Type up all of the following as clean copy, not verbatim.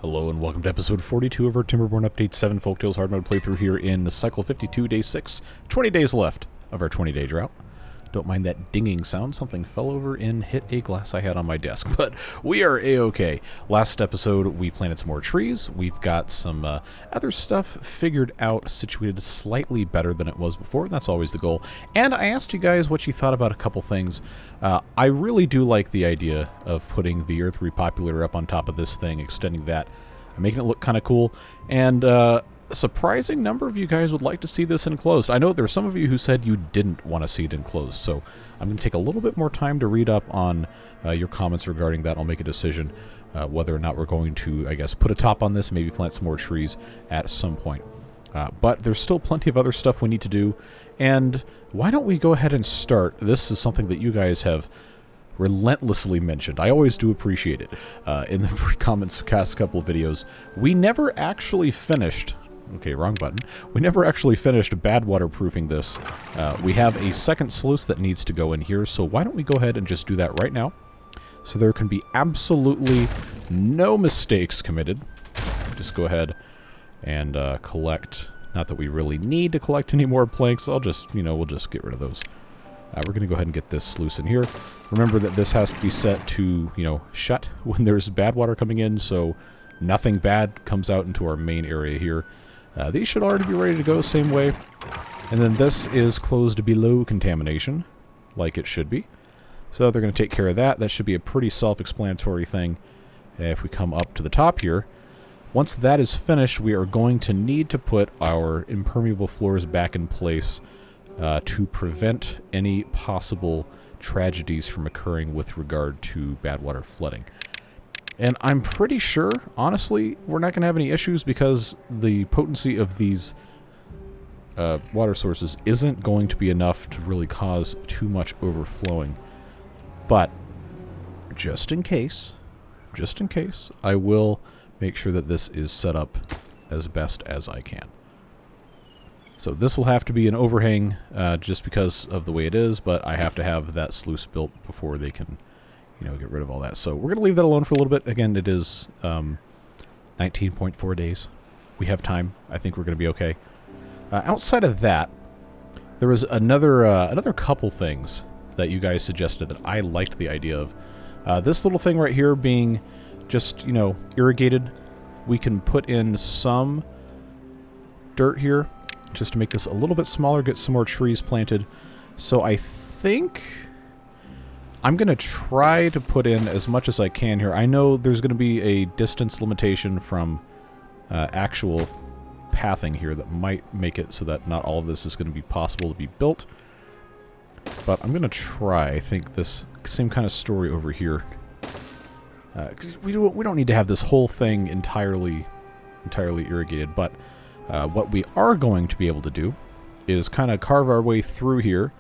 Hello and welcome to episode 42 of our Timberborn Update 7 Folktails Hard Mode playthrough here in cycle 52, day 6. 20 days left of our 20-day drought. Don't mind that dinging sound. Something fell over and hit a glass I had on my desk, but we are A-okay. Last episode, we planted some more trees. We've got some other stuff figured out, situated slightly better than it was before. That's always the goal. And I asked you guys what you thought about a couple things. I really do like the idea of putting the Earth Repopulator up on top of this thing, extending that, making it look kind of cool. And a surprising number of you guys would like to see this enclosed. I know there are some of you who said you didn't want to see it enclosed, so I'm going to take a little bit more time to read up on your comments regarding that. I'll make a decision whether or not we're going to, I guess, put a top on this, maybe plant some more trees at some point. But there's still plenty of other stuff we need to do, and why don't we go ahead and start? This is something that you guys have relentlessly mentioned. I always do appreciate it. In the comments past couple of videos, we never actually finished... Okay, wrong button. We never actually finished bad waterproofing this. We have a second sluice that needs to go in here, so why don't we go ahead and just do that right now, so there can be absolutely no mistakes committed. Just go ahead and collect. Not that we really need to collect any more planks. I'll just, we'll just get rid of those. We're going to go ahead and get this sluice in here. Remember that this has to be set to, shut when there's bad water coming in, so nothing bad comes out into our main area here. These should already be ready to go, same way. And then this is closed below contamination, like it should be. So they're going to take care of that. That should be a pretty self-explanatory thing. If we come up to the top here, once that is finished, we are going to need to put our impermeable floors back in place to prevent any possible tragedies from occurring with regard to bad water flooding. And I'm pretty sure, honestly, we're not going to have any issues because the potency of these water sources isn't going to be enough to really cause too much overflowing. But just in case, I will make sure that this is set up as best as I can. So this will have to be an overhang just because of the way it is, but I have to have that sluice built before they can get rid of all that. So we're going to leave that alone for a little bit. Again, it is 19.4 days. We have time. I think we're going to be okay. Outside of that, there was another couple things that you guys suggested that I liked the idea of. This little thing right here being just, irrigated. We can put in some dirt here just to make this a little bit smaller, get some more trees planted. So I think I'm going to try to put in as much as I can here. I know there's going to be a distance limitation from actual pathing here that might make it so that not all of this is going to be possible to be built. But I'm going to try. I think this same kind of story over here. 'Cause we don't need to have this whole thing entirely irrigated, but what we are going to be able to do is kind of carve our way through here.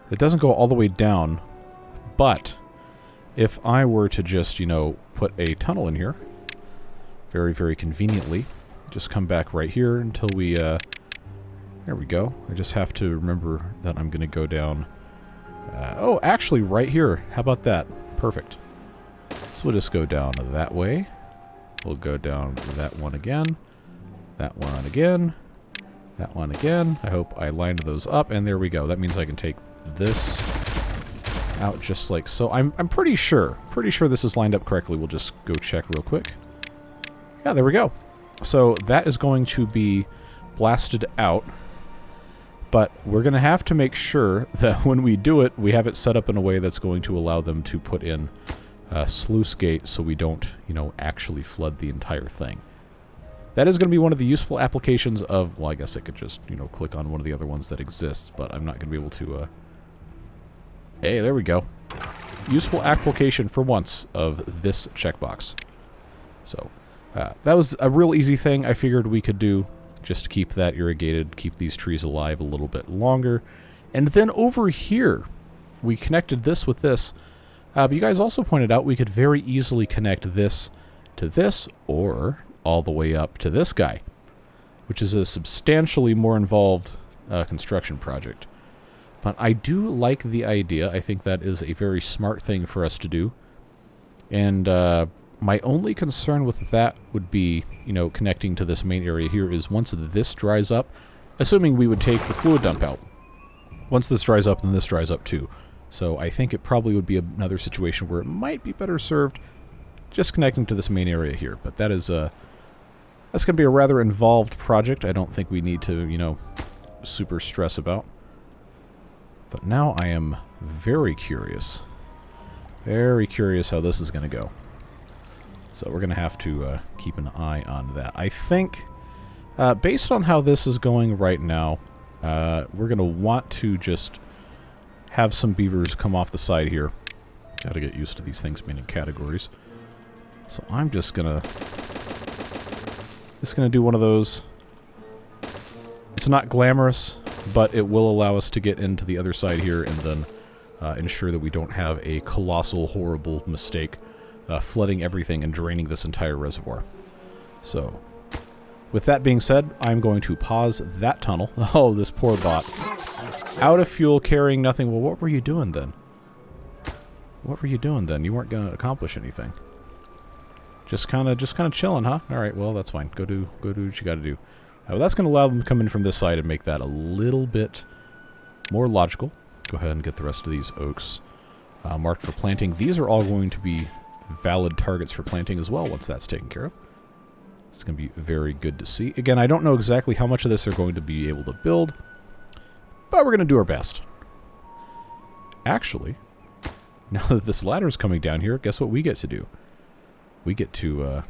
It doesn't go all the way down. But if I were to just, put a tunnel in here, very, very conveniently, just come back right here until we, there we go. I just have to remember that I'm going to go down, oh, actually right here. How about that? Perfect. So we'll just go down that way. We'll go down that one again, that one again, that one again. I hope I lined those up, and there we go. That means I can take this out just like so. I'm pretty sure this is lined up correctly. We'll just go check real quick. Yeah, there we go. So that is going to be blasted out, but we're going to have to make sure that when we do it, we have it set up in a way that's going to allow them to put in a sluice gate so we don't, actually flood the entire thing. That is going to be one of the useful applications of, well, I guess I could just, click on one of the other ones that exists, but I'm not going to be able to, hey, there we go. Useful application for once of this checkbox. So, that was a real easy thing I figured we could do just to keep that irrigated, keep these trees alive a little bit longer. And then over here, we connected this with this. But you guys also pointed out we could very easily connect this to this, or all the way up to this guy, which is a substantially more involved construction project. But I do like the idea. I think that is a very smart thing for us to do. And My only concern with that would be, you know, connecting to this main area here is once this dries up, assuming we would take the fluid dump out. Once this dries up, then this dries up too. So I think it probably would be another situation where it might be better served just connecting to this main area here. But that is that's going to be a rather involved project. I don't think we need to, you know, super stress about. But now I am very curious how this is going to go. So we're going to have to keep an eye on that. I think, based on how this is going right now, we're going to want to just have some beavers come off the side here. Got to get used to these things being in categories. So I'm just going to do one of those. It's not glamorous, but it will allow us to get into the other side here and then ensure that we don't have a colossal, horrible mistake flooding everything and draining this entire reservoir. So, with that being said, I'm going to pause that tunnel. Oh, this poor bot. Out of fuel, carrying nothing. Well, what were you doing then? What were you doing then? You weren't going to accomplish anything. Just kind of chilling, huh? All right, well, that's fine. Go do what you got to do. That's going to allow them to come in from this side and make that a little bit more logical. Go ahead and get the rest of these oaks marked for planting. These are all going to be valid targets for planting as well once that's taken care of. It's going to be very good to see. Again, I don't know exactly how much of this they're going to be able to build, but we're going to do our best. Actually, now that this ladder is coming down here, guess what we get to do? We get to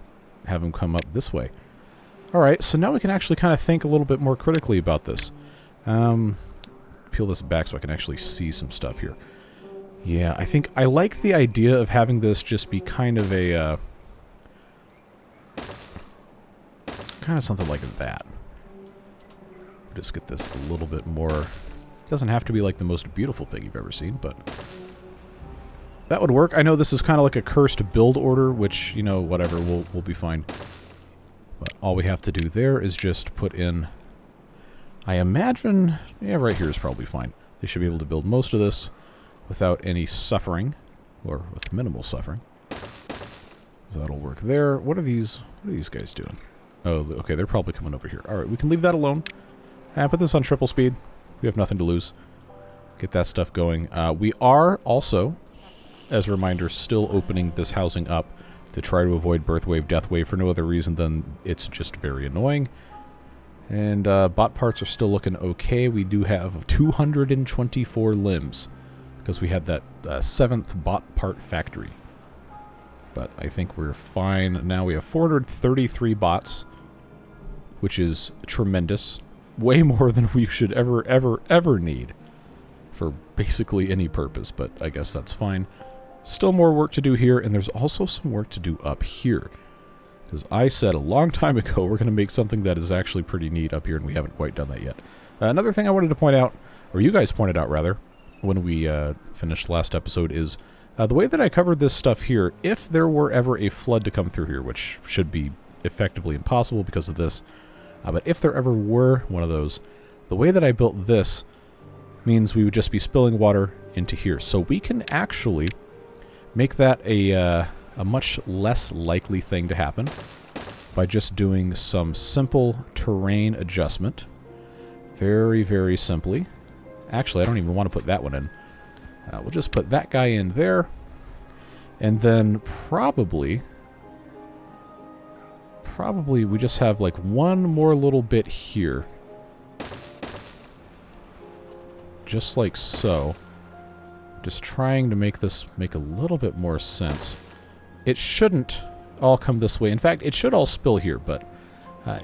have them come up this way. Alright, so now we can actually kind of think a little bit more critically about this. Peel this back so I can actually see some stuff here. Yeah, I think I like the idea of having this just be kind of a... kind of something like that. Just get this a little bit more... Doesn't have to be like the most beautiful thing you've ever seen, but... that would work. I know this is kind of like a cursed build order, which, you know, whatever, we'll be fine. But all we have to do there is just put in... I imagine... yeah, right here is probably fine. They should be able to build most of this without any suffering, or with minimal suffering. So that'll work there. What are these guys doing? Oh, okay, they're probably coming over here. Alright, we can leave that alone. Put this on triple speed. We have nothing to lose. Get that stuff going. We are also, as a reminder, still opening this housing up to try to avoid birth wave, death wave for no other reason than it's just very annoying. And bot parts are still looking okay. We do have 224 limbs because we had that 7th bot part factory. But I think we're fine. Now we have 433 bots, which is tremendous. Way more than we should ever need for basically any purpose, but I guess that's fine. Still more work to do here, and there's also some work to do up here. Because I said a long time ago we're going to make something that is actually pretty neat up here, and we haven't quite done that yet. Another thing I wanted to point out, or you guys pointed out rather, when we finished last episode, is the way that I covered this stuff here. If there were ever a flood to come through here, which should be effectively impossible because of this, but if there ever were one of those, the way that I built this means we would just be spilling water into here. So we can actually make that a much less likely thing to happen by just doing some simple terrain adjustment. Very, very simply. Actually, I don't even want to put that one in. We'll just put that guy in there. And then probably we just have like one more little bit here. Just like so. Just trying to make this make a little bit more sense. It shouldn't all come this way. In fact, it should all spill here, but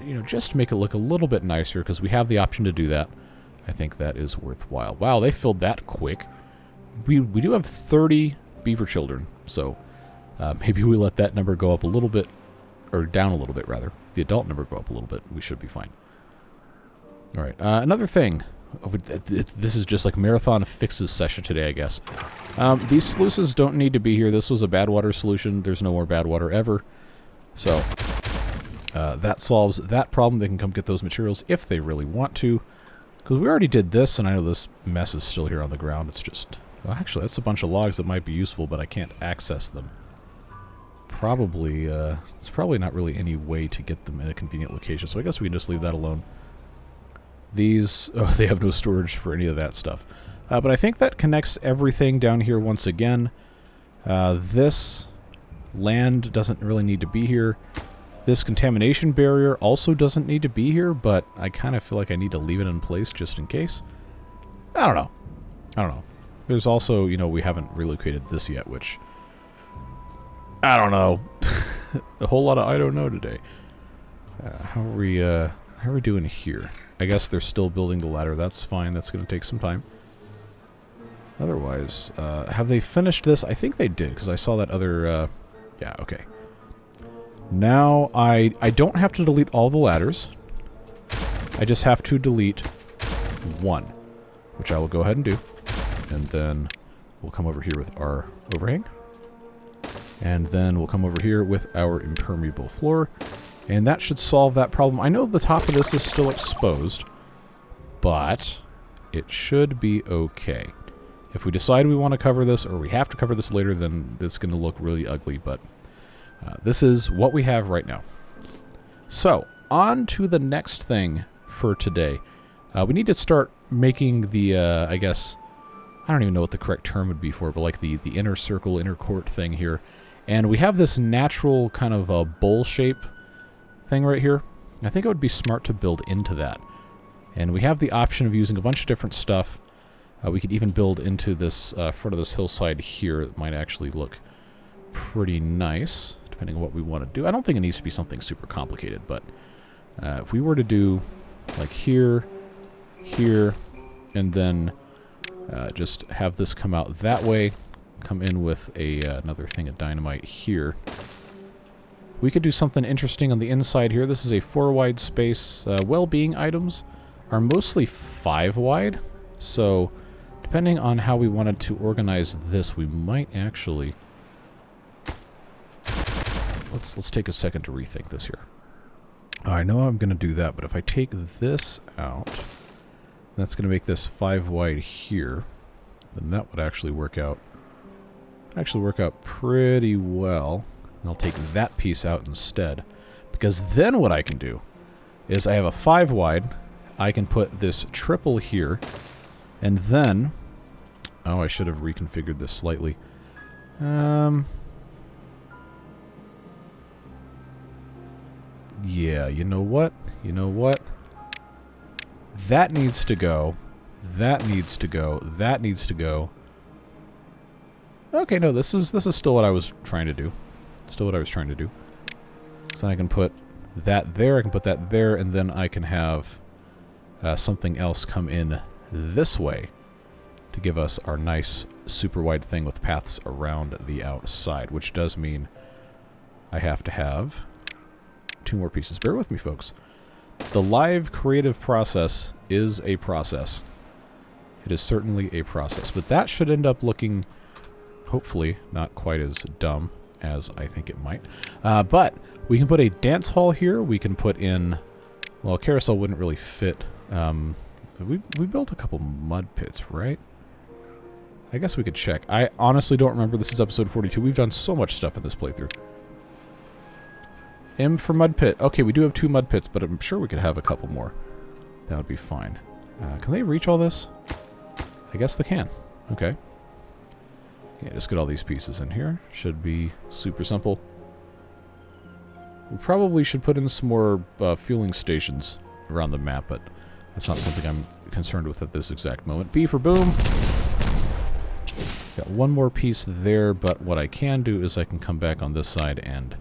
you know, just to make it look a little bit nicer, because we have the option to do that. I think that is worthwhile. Wow, they filled that quick. We do have 30 beaver children, so maybe we let that number go up a little bit, or down a little bit, rather. The adult number go up a little bit. We should be fine. All right, another thing. This is just like marathon fixes session today, I guess. These sluices don't need to be here. This was a bad water solution. There's no more bad water ever. So that solves that problem. They can come get those materials if they really want to. Because we already did this, and I know this mess is still here on the ground. It's just... well, actually, that's a bunch of logs that might be useful, but I can't access them. probably it's probably not really any way to get them in a convenient location, so I guess we can just leave that alone. These, oh, they have no storage for any of that stuff. But I think that connects everything down here once again. This land doesn't really need to be here. This contamination barrier also doesn't need to be here, but I kind of feel like I need to leave it in place just in case. I don't know. I don't know. There's also, you know, we haven't relocated this yet, which... I don't know. A whole lot of I don't know today. How are we doing here? I guess they're still building the ladder. That's fine. That's going to take some time. Otherwise, have they finished this? I think they did, because I saw that other... yeah, okay. Now, I don't have to delete all the ladders. I just have to delete one, which I will go ahead and do. And then we'll come over here with our overhang. And then we'll come over here with our impermeable floor. And that should solve that problem. I know the top of this is still exposed, but it should be okay. If we decide we want to cover this, or we have to cover this later, then it's going to look really ugly, but this is what we have right now. So, on to the next thing for today. We need to start making the, I guess, I don't even know what the correct term would be for it, but like the inner circle, inner court thing here. And we have this natural kind of a bowl shape thing right here. I think it would be smart to build into that. And we have the option of using a bunch of different stuff. We could even build into this front of this hillside here. It might actually look pretty nice, depending on what we want to do. I don't think it needs to be something super complicated, but if we were to do like here, here, and then just have this come out that way, come in with another thing of dynamite here. We could do something interesting on the inside here. This is a 4-wide space. Well-being items are mostly 5 wide, so depending on how we wanted to organize this, we might actually... Let's take a second to rethink this here. I know I'm going to do that, but if I take this out, that's going to make this 5 wide here, then that would actually work out pretty well. And I'll take that piece out instead, because then what I can do is I have a 5 wide. I can put this triple here, and then, oh, I should have reconfigured this slightly. Yeah, you know what? You know what? That needs to go. That needs to go. That needs to go. Okay, no, this is still what I was trying to do. Still what I was trying to do. So then I can put that there, I can put that there, and then I can have something else come in this way to give us our nice super wide thing with paths around the outside, which does mean I have to have 2 more pieces. Bear with me, folks. The live creative process is a process. It is certainly a process, but that should end up looking, hopefully, not quite as dumb as I think it might. But we can put a dance hall here. We can put in, well, a carousel wouldn't really fit. We built a couple mud pits, right? I guess we could check. I honestly don't remember. This is episode 42. We've done so much stuff in this playthrough. M for mud pit. Okay, we do have 2 mud pits, but I'm sure we could have a couple more. That would be fine. Can they reach all this? I guess they can. Okay. Yeah, just get all these pieces in here. Should be super simple. We probably should put in some more fueling stations around the map, but that's not something I'm concerned with at this exact moment. B for boom. Got 1 more piece there, but what I can do is I can come back on this side and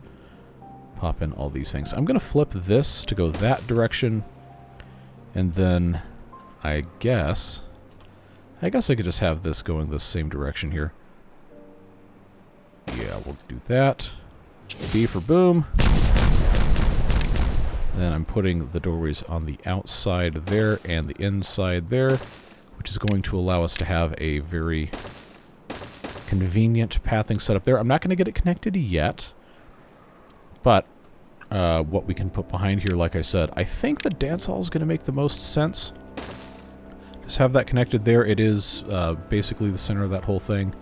pop in all these things. I'm going to flip this to go that direction, and then I guess I could just have this going the same direction here. Yeah, we'll do that. B for boom. Then I'm putting the doorways on the outside there and the inside there, which is going to allow us to have a very convenient pathing setup there. I'm not going to get it connected yet, but what we can put behind here, like I said, I think the dance hall is going to make the most sense. Just have that connected there. It is basically the center of that whole thing.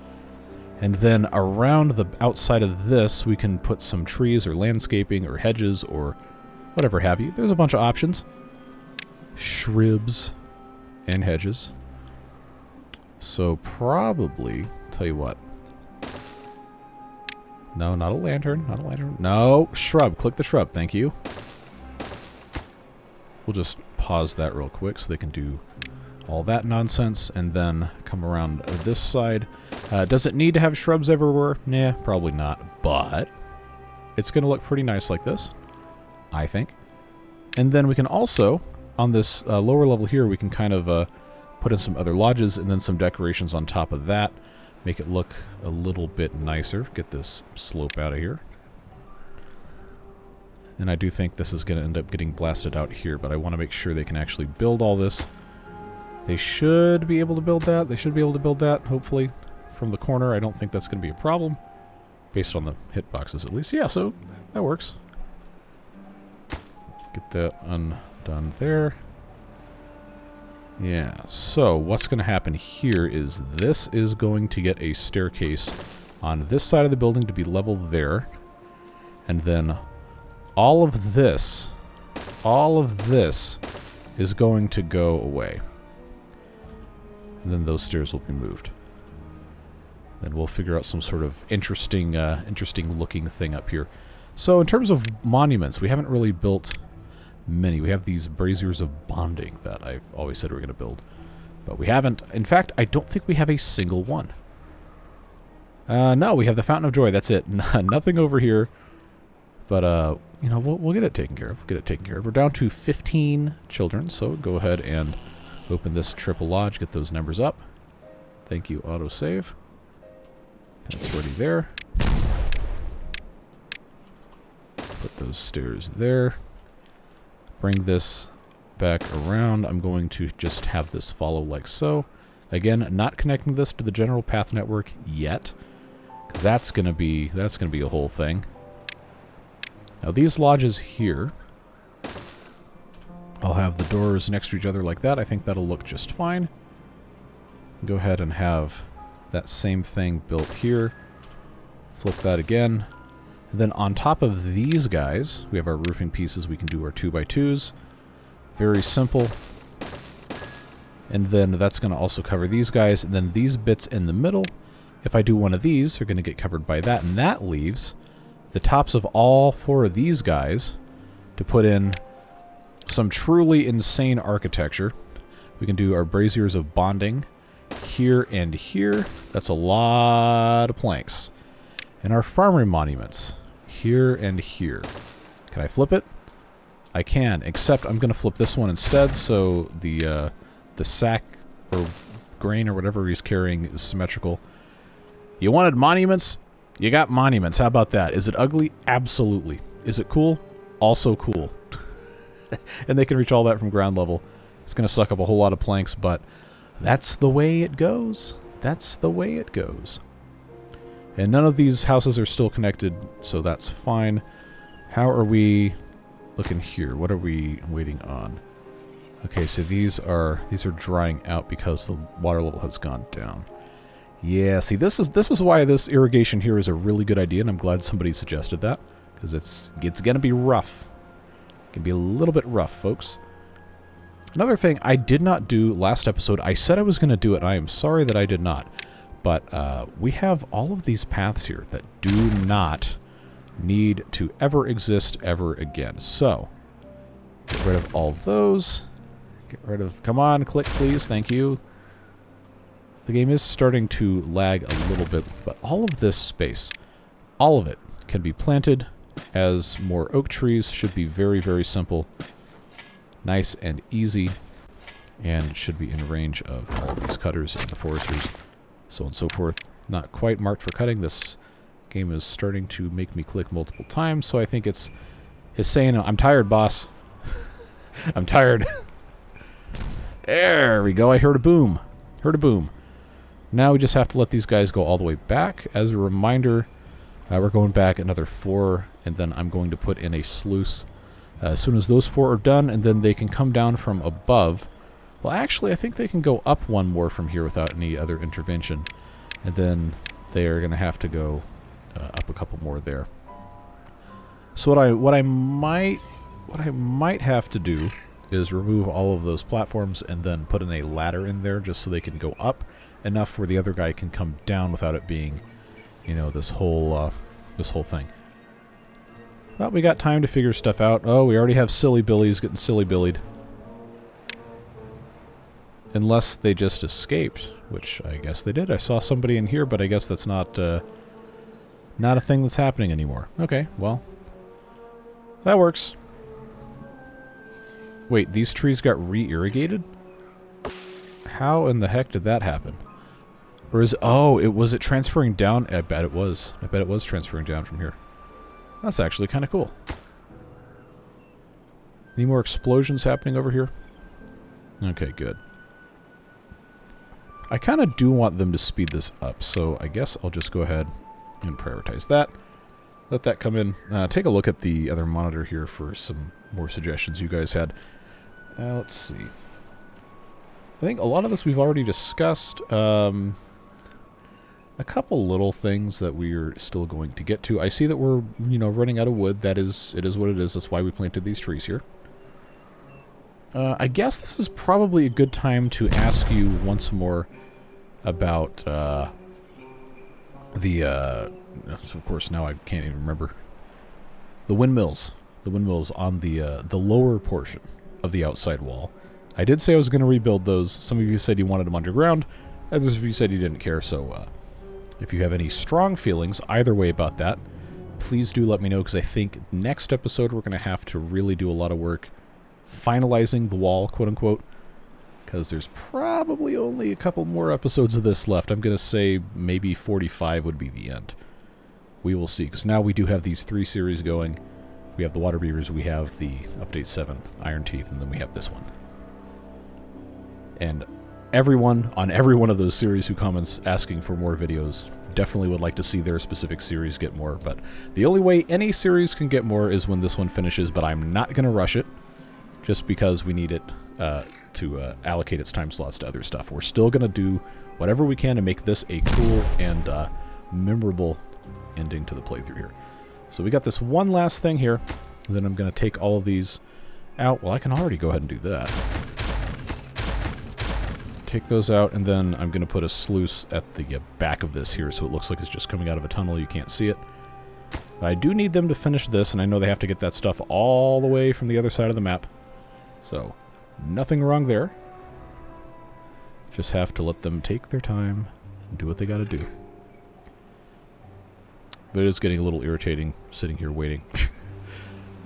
And then around the outside of this, we can put some trees or landscaping or hedges or whatever have you. There's a bunch of options. Shrubs and hedges. So probably, tell you what. No, not a lantern. Not a lantern. No, shrub. Click the shrub. Thank you. We'll just pause that real quick so they can do all that nonsense and then come around this side. Does it need to have shrubs everywhere? Nah, probably not. But it's going to look pretty nice like this, I think. And then we can also, on this lower level here, we can kind of put in some other lodges and then some decorations on top of that. Make it look a little bit nicer. Get this slope out of here. And I do think this is going to end up getting blasted out here, but I want to make sure they can actually build all this. They should be able to build that. They should be able to build that, hopefully, from the corner. I don't think that's going to be a problem, based on the hitboxes at least. Yeah, so that works. Get that undone there. Yeah, so what's going to happen here is this is going to get a staircase on this side of the building to be level there. And then all of this is going to go away. And then those stairs will be moved. Then we'll figure out some sort of interesting looking thing up here. So in terms of monuments, we haven't really built many. We have these braziers of bonding that I've always said we're going to build. But we haven't. In fact, I don't think we have a single one. No, we have the Fountain of Joy. That's it. Nothing over here. But, you know, we'll get it taken care of. We'll get it taken care of. We're down to 15 children, so go ahead and open this triple lodge. Get those numbers up. Thank you, autosave. That's already there. Put those stairs there. Bring this back around. I'm going to just have this follow like so. Again, not connecting this to the general path network yet, because that's gonna be a whole thing. Now these lodges here, I'll have the doors next to each other like that. I think that'll look just fine. Go ahead and have that same thing built here. Flip that again. And then on top of these guys, we have our roofing pieces. We can do our 2x2s. Very simple. And then that's going to also cover these guys. And then these bits in the middle, if I do one of these, are going to get covered by that. And that leaves the tops of all 4 of these guys to put in some truly insane architecture. We can do our braziers of bonding here and here. That's a lot of planks. And our farmer monuments here and here. Can I flip it? I can, except I'm going to flip this one instead, so the sack or grain or whatever he's carrying is symmetrical. You wanted monuments? You got monuments. How about that? Is it ugly? Absolutely. Is it cool? Also cool. And they can reach all that from ground level. It's going to suck up a whole lot of planks, but that's the way it goes. That's the way it goes. And none of these houses are still connected, so that's fine. How are we looking here? What are we waiting on? Okay, so these are drying out because the water level has gone down. Yeah, see, this is why this irrigation here is a really good idea, and I'm glad somebody suggested that, because it's going to be rough. It can be a little bit rough, folks. Another thing I did not do last episode, I said I was going to do it, and I am sorry that I did not. But we have all of these paths here that do not need to ever exist ever again. So, get rid of all those. Get rid of... Come on, click, please. Thank you. The game is starting to lag a little bit, but all of this space, all of it, can be planted as more oak trees. Should be very, very simple. Nice and easy. And should be in range of all of these cutters and the foresters. So on and so forth. Not quite marked for cutting. This game is starting to make me click multiple times, so I think it's saying, I'm tired, boss. I'm tired. There we go. I heard a boom. Heard a boom. Now we just have to let these guys go all the way back. As a reminder, we're going back another 4, and then I'm going to put in a sluice as soon as those 4 are done, and then they can come down from above. Well, actually, I think they can go up one more from here without any other intervention. And then they are going to have to go up a couple more there. So what I might have to do is remove all of those platforms and then put in a ladder in there just so they can go up enough where the other guy can come down without it being, you know, this whole thing. Well, we got time to figure stuff out. Oh, we already have Silly Billies getting silly billied. Unless they just escaped, which I guess they did. I saw somebody in here, but I guess that's not a thing that's happening anymore. Okay, well, that works. Wait, these trees got re-irrigated? How in the heck did that happen? Or is... Oh, was it transferring down? I bet it was. I bet it was transferring down from here. That's actually kind of cool. Any more explosions happening over here? Okay, good. I kind of do want them to speed this up, so I guess I'll just go ahead and prioritize that. Let that come in. Take a look at the other monitor here for some more suggestions you guys had. Let's see. I think a lot of this we've already discussed. A couple little things that we're still going to get to. I see that we're, you know, running out of wood. It is what it is. That's why we planted these trees here. I guess this is probably a good time to ask you once more about of course, now I can't even remember. The windmills. The windmills on the lower portion of the outside wall. I did say I was going to rebuild those. Some of you said you wanted them underground. Others of you said you didn't care, so if you have any strong feelings either way about that, please do let me know, because I think next episode we're going to have to really do a lot of work finalizing the wall, quote-unquote, because there's probably only a couple more episodes of this left. I'm going to say maybe 45 would be the end. We will see, because now we do have these 3 series going. We have the Water Beavers, we have the Update 7 Iron Teeth, and then we have this one. And everyone on every one of those series who comments asking for more videos definitely would like to see their specific series get more, but the only way any series can get more is when this one finishes, but I'm not going to rush it just because we need it to allocate its time slots to other stuff. We're still going to do whatever we can to make this a cool and memorable ending to the playthrough here. So we got this one last thing here, and then I'm going to take all of these out. Well, I can already go ahead and do that. Take those out, and then I'm going to put a sluice at the back of this here so it looks like it's just coming out of a tunnel. You can't see it. I do need them to finish this, and I know they have to get that stuff all the way from the other side of the map. So, nothing wrong there. Just have to let them take their time and do what they got to do. But it is getting a little irritating sitting here waiting.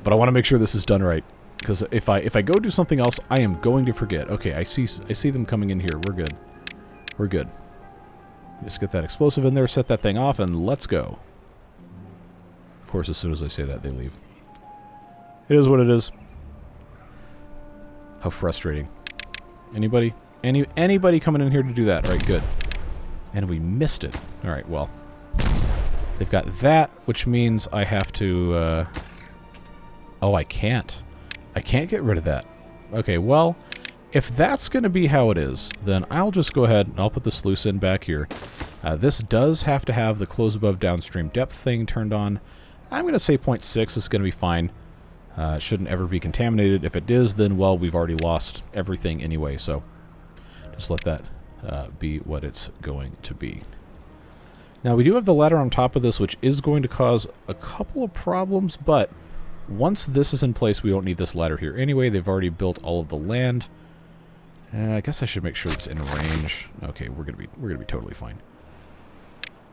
But I want to make sure this is done right. Because if I go do something else, I am going to forget. Okay, I see them coming in here. We're good. We're good. Just get that explosive in there, set that thing off, and let's go. Of course, as soon as I say that, they leave. It is what it is. How frustrating. Anybody? Anybody coming in here to do that? All right, good. And we missed it. All right, well. They've got that, which means I have to... Oh, I can't. I can't get rid of that. Okay, well, if that's going to be how it is, then I'll just go ahead and I'll put the sluice in back here. This does have to have the close above downstream depth thing turned on. I'm going to say 0.6 is going to be fine. It shouldn't ever be contaminated. If it is, then, well, we've already lost everything anyway, so just let that be what it's going to be. Now, we do have the ladder on top of this, which is going to cause a couple of problems, but once this is in place, we don't need this ladder here anyway. They've already built all of the land. I guess I should make sure it's in range. Okay, we're gonna be totally fine.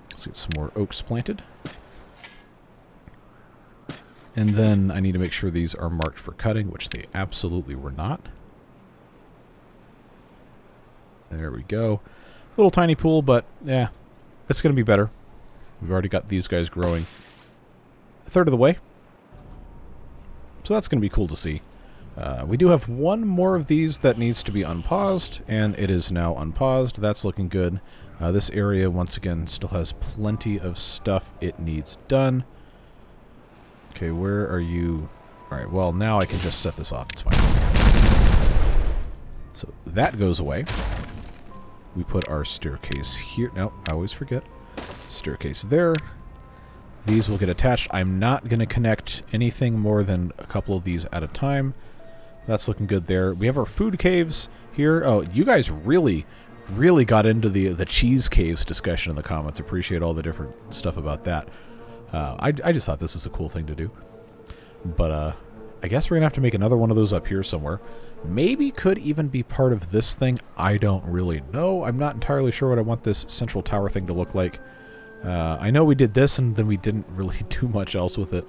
Let's get some more oaks planted. And then I need to make sure these are marked for cutting, which they absolutely were not. There we go. Little tiny pool, but yeah, it's going to be better. We've already got these guys growing a third of the way. So that's going to be cool to see. We do have one more of these that needs to be unpaused, and it is now unpaused. That's looking good. This area, once again, still has plenty of stuff it needs done. Okay, where are you? Alright, well, now I can just set this off. It's fine. So that goes away. We put our staircase here. No, I always forget. Staircase there. These will get attached. I'm not going to connect anything more than a couple of these at a time. That's looking good there. We have our food caves here. Oh, you guys really got into the cheese caves discussion in the comments. Appreciate all the different stuff about that. I just thought this was a cool thing to do. But I guess we're going to have to make another one of those up here somewhere. Maybe could even be part of this thing. I don't really know. I'm not entirely sure what I want this central tower thing to look like. I know we did this and then we didn't really do much else with it.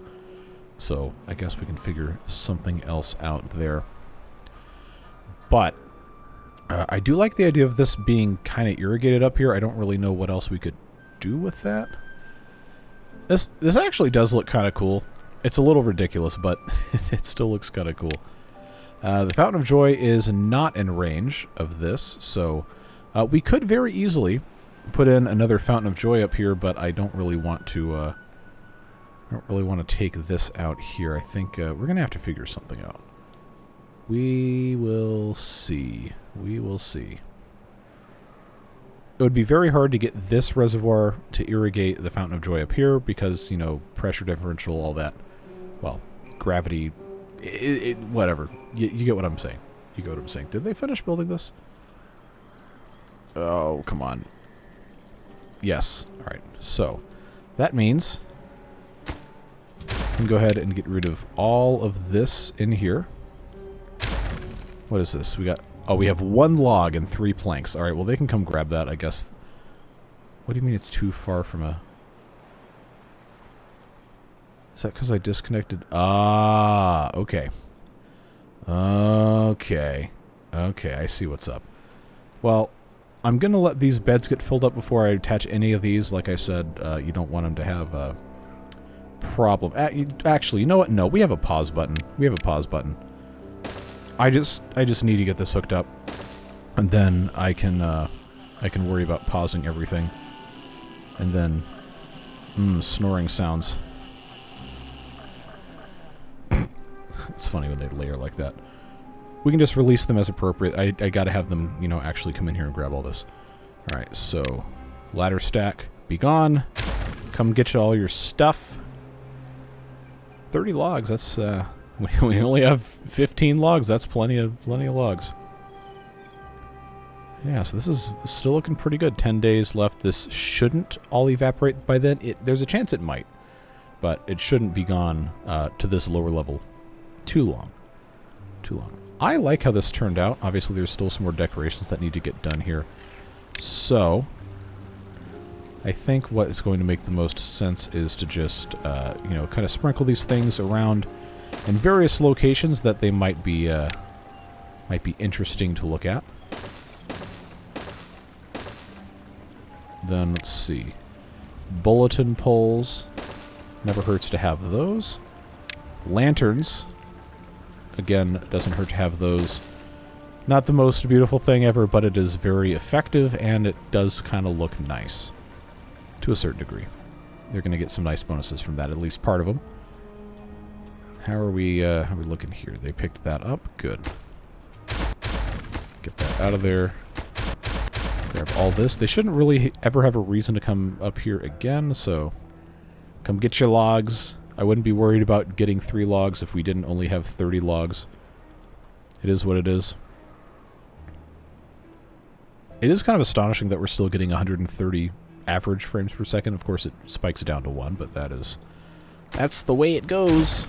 So I guess we can figure something else out there. But I do like the idea of this being kind of irrigated up here. I don't really know what else we could do with that. This actually does look kind of cool. It's a little ridiculous, but it still looks kind of cool. The Fountain of Joy is not in range of this, so we could very easily put in another Fountain of Joy up here, but I don't really want to. Take this out here. I think we're gonna have to figure something out. We will see. We will see. It would be very hard to get this reservoir to irrigate the Fountain of Joy up here because, you know, pressure differential, all that. Well, gravity, whatever. You get what I'm saying. You get what I'm saying. Did they finish building this? Oh, come on. Yes. All right. So, that means we can go ahead and get rid of all of this in here. What is this? We got... Oh, we have 1 log and 3 planks. All right, well, they can come grab that, I guess. What do you mean it's too far from a... Is that because I disconnected? Ah, okay. Okay. Okay, I see what's up. Well, I'm going to let these beds get filled up before I attach any of these. Like I said, you don't want them to have a problem. Actually, you know what? No, we have a pause button. We have a pause button. I just need to get this hooked up, and then I can worry about pausing everything. And then, snoring sounds. It's funny when they layer like that. We can just release them as appropriate. I gotta have them, you know, actually come in here and grab all this. All right, so ladder stack, be gone. Come get you all your stuff. 30 logs. That's we only have 15 logs. That's plenty of logs. Yeah, so this is still looking pretty good. 10 days left. This shouldn't all evaporate by then. There's a chance it might, but it shouldn't be gone to this lower level too long. Too long. I like how this turned out. Obviously, there's still some more decorations that need to get done here. So, I think what is going to make the most sense is to just, you know, kind of sprinkle these things around in various locations that they might be interesting to look at. Then let's see, bulletin poles. Never hurts to have those. Lanterns. Again, doesn't hurt to have those. Not the most beautiful thing ever, but it is very effective, and it does kind of look nice. To a certain degree. They're going to get some nice bonuses from that, at least part of them. How are we looking here? They picked that up. Good. Get that out of there. Grab all this. They shouldn't really ever have a reason to come up here again, so come get your logs. I wouldn't be worried about getting 3 logs if we didn't only have 30 logs. It is what it is. It is kind of astonishing that we're still getting 130 average frames per second. Of course, it spikes down to 1, but that's the way it goes.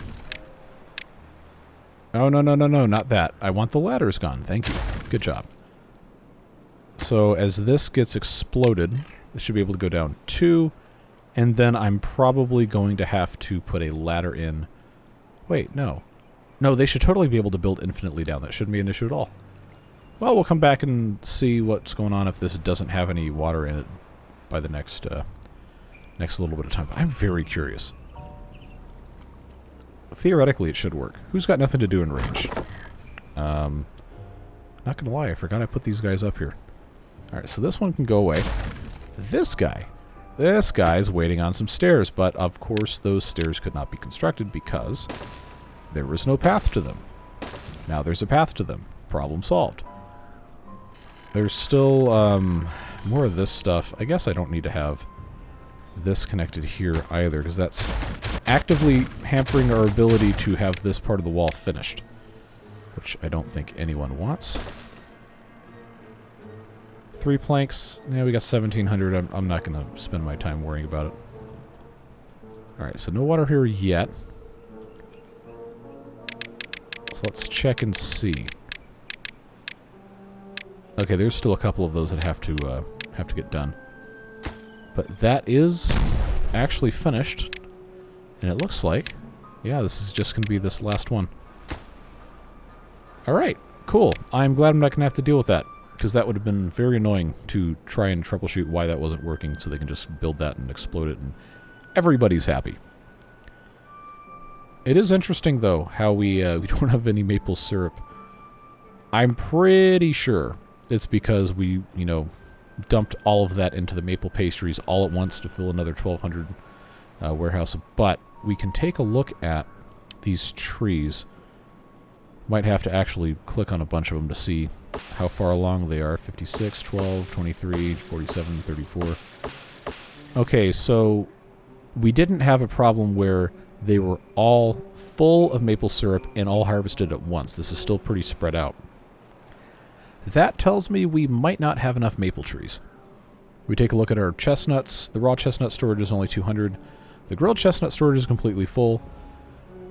Oh, no, not that. I want the ladders gone. Thank you. Good job. So as this gets exploded, it should be able to go down 2, and then I'm probably going to have to put a ladder in. Wait, no. No, they should totally be able to build infinitely down. That shouldn't be an issue at all. Well, we'll come back and see what's going on if this doesn't have any water in it by the next little bit of time. But I'm very curious. Theoretically, it should work. Who's got nothing to do in range? Not gonna lie, I forgot I put these guys up here. Alright, so this one can go away. This guy's waiting on some stairs, but of course those stairs could not be constructed because there was no path to them. Now there's a path to them. Problem solved. There's still more of this stuff. I guess I don't need to have this connected here either, because that's actively hampering our ability to have this part of the wall finished, which I don't think anyone wants. 3 planks. Yeah, we got 1,700. I'm not going to spend my time worrying about it. Alright, so no water here yet. So let's check and see. Okay, there's still a couple of those that have to get done. But that is actually finished. And it looks like, yeah, this is just going to be this last one. Alright, cool. I'm glad I'm not going to have to deal with that, because that would have been very annoying to try and troubleshoot why that wasn't working, so they can just build that and explode it, and everybody's happy. It is interesting, though, how we don't have any maple syrup. I'm pretty sure it's because we, you know, dumped all of that into the maple pastries all at once to fill another 1,200 warehouse. But we can take a look at these trees. Might have to actually click on a bunch of them to see how far along they are. 56, 12, 23, 47, 34. Okay, so we didn't have a problem where they were all full of maple syrup and all harvested at once. This is still pretty spread out. That tells me we might not have enough maple trees. We take a look at our chestnuts. The raw chestnut storage is only 200. The grilled chestnut storage is completely full.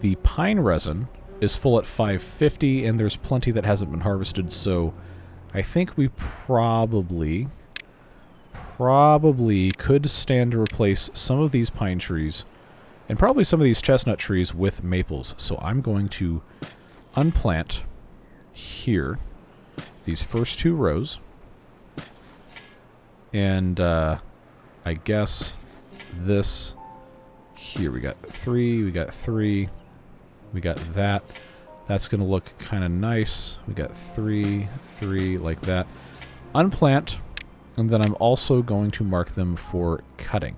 The pine resin is full at 550, and there's plenty that hasn't been harvested, so I think we probably could stand to replace some of these pine trees and probably some of these chestnut trees with maples. So I'm going to unplant here these first 2 rows, and I guess this here. We got 3, we got 3, we got that. That's going to look kind of nice. We got 3, 3, like that. Unplant, and then I'm also going to mark them for cutting.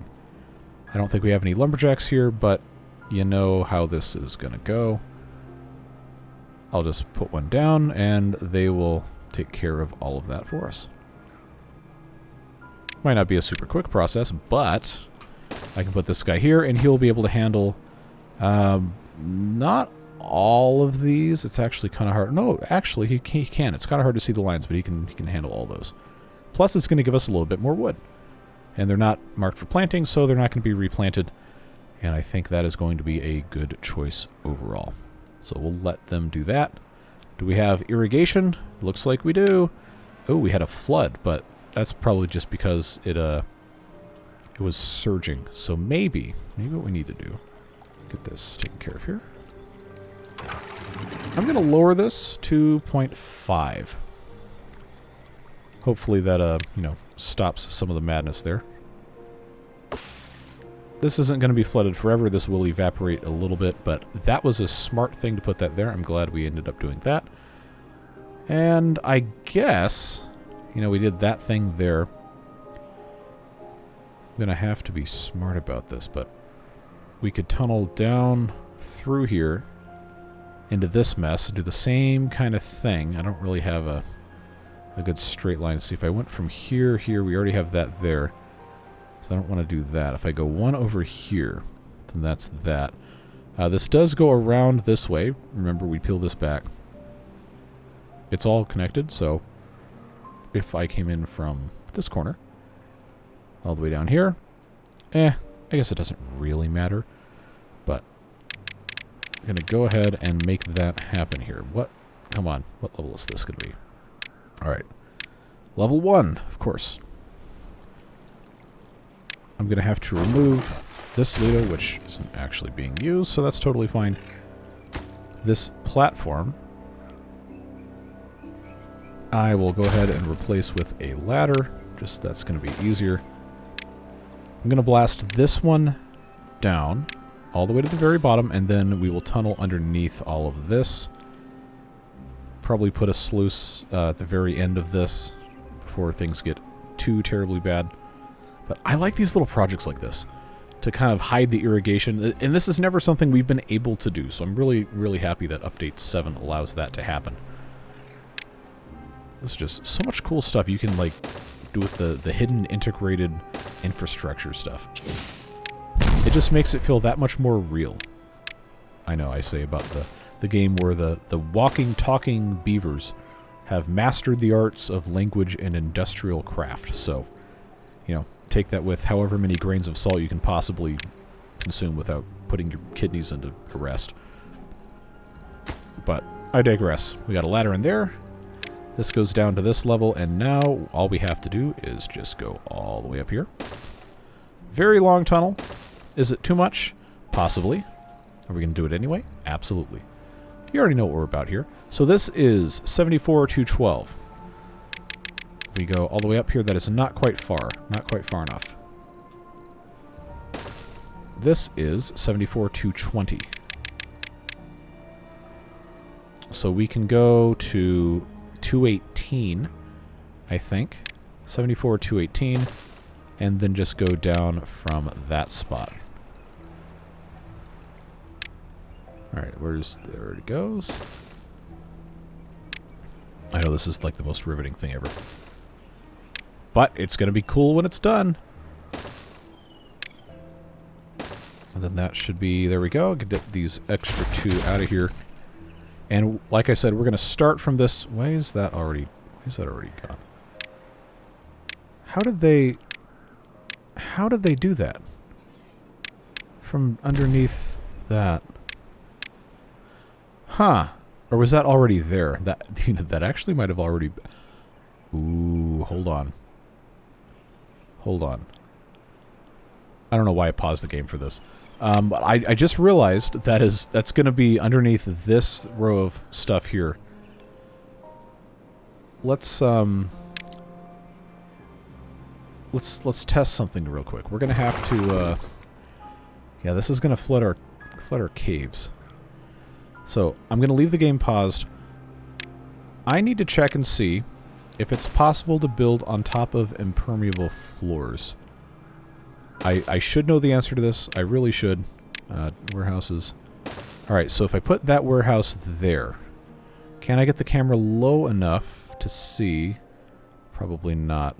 I don't think we have any lumberjacks here, but you know how this is going to go. I'll just put one down, and they will take care of all of that for us. Might not be a super quick process, but I can put this guy here, and he'll be able to handle not all of these. It's actually kind of hard. No, actually, he can. It's kind of hard to see the lines, but he can handle all those. Plus, it's going to give us a little bit more wood. And they're not marked for planting, so they're not going to be replanted. And I think that is going to be a good choice overall. So we'll let them do that. Do we have irrigation? Looks like we do. Oh, we had a flood, but that's probably just because it was surging. So maybe what we need to do, get this taken care of here. I'm going to lower this to 0.5. Hopefully that, you know, stops some of the madness there. This isn't going to be flooded forever. This will evaporate a little bit, but that was a smart thing to put that there. I'm glad we ended up doing that. And I guess, you know, we did that thing there. I'm going to have to be smart about this, but we could tunnel down through here into this mess and do the same kind of thing. I don't really have a good straight line. See, if I went from here, we already have that there. So I don't want to do that. If I go one over here, then that's that. This does go around this way. Remember, we peel this back. It's all connected, so if I came in from this corner all the way down here, I guess it doesn't really matter. But I'm going to go ahead and make that happen here. What? Come on. What level is this going to be? All right. Level 1, of course. I'm going to have to remove this Lido, which isn't actually being used, so that's totally fine. This platform, I will go ahead and replace with a ladder. Just that's going to be easier. I'm going to blast this one down all the way to the very bottom, and then we will tunnel underneath all of this. Probably put a sluice at the very end of this before things get too terribly bad. But I like these little projects like this to kind of hide the irrigation. And this is never something we've been able to do, so I'm really, really happy that Update 7 allows that to happen. This is just so much cool stuff you can, like, do with the hidden integrated infrastructure stuff. It just makes it feel that much more real. I know I say about the game where the walking, talking beavers have mastered the arts of language and industrial craft. So, you know, take that with however many grains of salt you can possibly consume without putting your kidneys into arrest. But I digress. We got a ladder in there. This goes down to this level, and now all we have to do is just go all the way up here. Very long tunnel. Is it too much? Possibly. Are we going to do it anyway? Absolutely. You already know what we're about here. So this is 74 to 12. We go all the way up here. That is not quite far. Not quite far enough. This is 74 to 20. So we can go to 218, I think. 74, 218. And then just go down from that spot. Alright, there it goes. I know this is like the most riveting thing ever. But it's going to be cool when it's done. And then that should be, there we go. Get these extra 2 out of here. And like I said, we're going to start from this. Why is that already gone? How did they do that? From underneath that. Huh. Or was that already there? That, you know, that actually might have already... Ooh, hold on. Hold on. I don't know why I paused the game for this. But I just realized that's going to be underneath this row of stuff here. Let's test something real quick. We're going to have to yeah, this is going to flood our caves. So, I'm going to leave the game paused. I need to check and see if it's possible to build on top of impermeable floors. I should know the answer to this. I really should. Warehouses. Alright, so if I put that warehouse there, can I get the camera low enough to see? Probably not.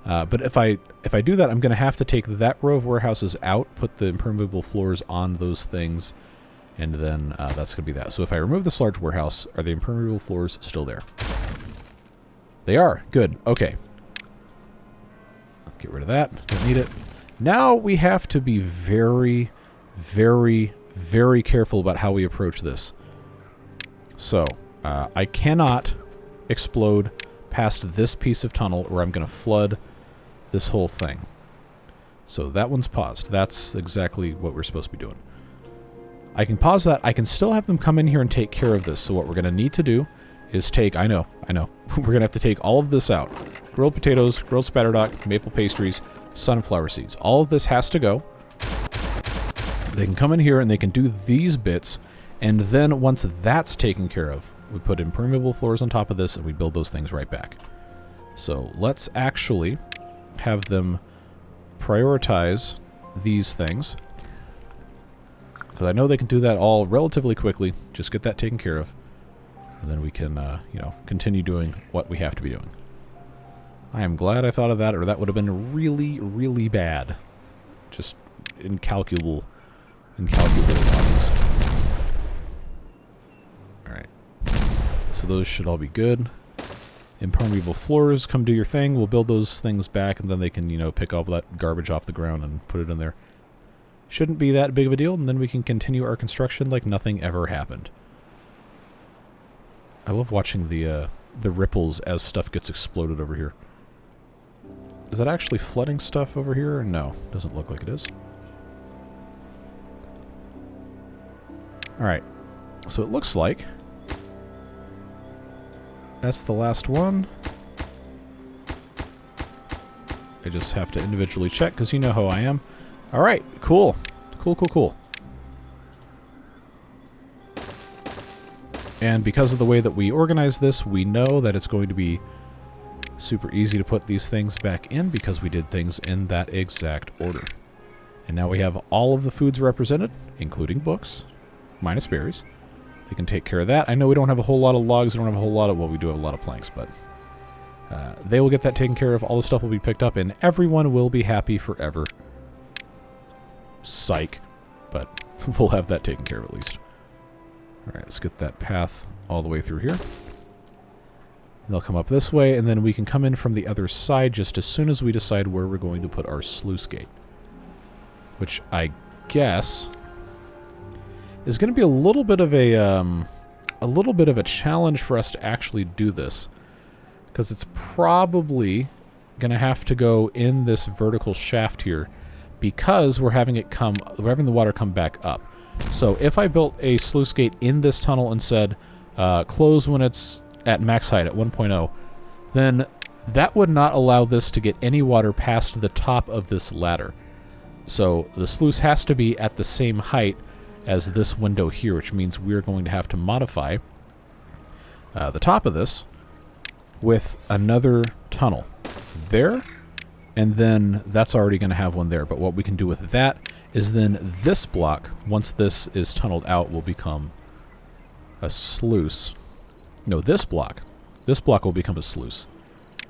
But if I do that, I'm going to have to take that row of warehouses out, put the impermeable floors on those things, and then that's going to be that. So if I remove this large warehouse, are the impermeable floors still there? They are. Good. Okay. Get rid of that. Don't need it. Now we have to be very, very, very careful about how we approach this. So, I cannot explode past this piece of tunnel or I'm going to flood this whole thing. So that one's paused. That's exactly what we're supposed to be doing. I can pause that. I can still have them come in here and take care of this. So what we're going to need to do is take... I know. We're going to have to take all of this out. Grilled potatoes, grilled spatterdock, maple pastries, sunflower seeds. All of this has to go. They can come in here and they can do these bits. And then once that's taken care of, we put impermeable floors on top of this and we build those things right back. So let's actually have them prioritize these things. Because I know they can do that all relatively quickly. Just get that taken care of. And then we can, you know, continue doing what we have to be doing. I am glad I thought of that, or that would have been really, really bad. Just incalculable losses. Alright. So those should all be good. Impermeable floors, come do your thing. We'll build those things back, and then they can, you know, pick all that garbage off the ground and put it in there. Shouldn't be that big of a deal, and then we can continue our construction like nothing ever happened. I love watching the ripples as stuff gets exploded over here. Is that actually flooding stuff over here? No, doesn't look like it is. Alright, so it looks like that's the last one. I just have to individually check because you know how I am. Alright, cool. Cool. And because of the way that we organize this, we know that it's going to be super easy to put these things back in because we did things in that exact order. And now we have all of the foods represented, including books, minus berries. They can take care of that. I know we don't have a whole lot of logs, we don't have a whole lot of, well, we do have a lot of planks, but they will get that taken care of. All the stuff will be picked up, and everyone will be happy forever. psych, but we'll have that taken care of at least. Alright, let's get that path all the way through here. They'll come up this way, and then we can come in from the other side just as soon as we decide where we're going to put our sluice gate. Which I guess is going to be a little bit of a challenge for us to actually do this, because it's probably going to have to go in this vertical shaft here, because we're having the water come back up. So if I built a sluice gate in this tunnel and said close when it's at max height at 1.0, then that would not allow this to get any water past the top of this ladder. So the sluice has to be at the same height as this window here, which means we're going to have to modify the top of this with another tunnel there, and then that's already going to have one there. But what we can do with that is then this block, once this is tunneled out, will become a sluice. No, this block will become a sluice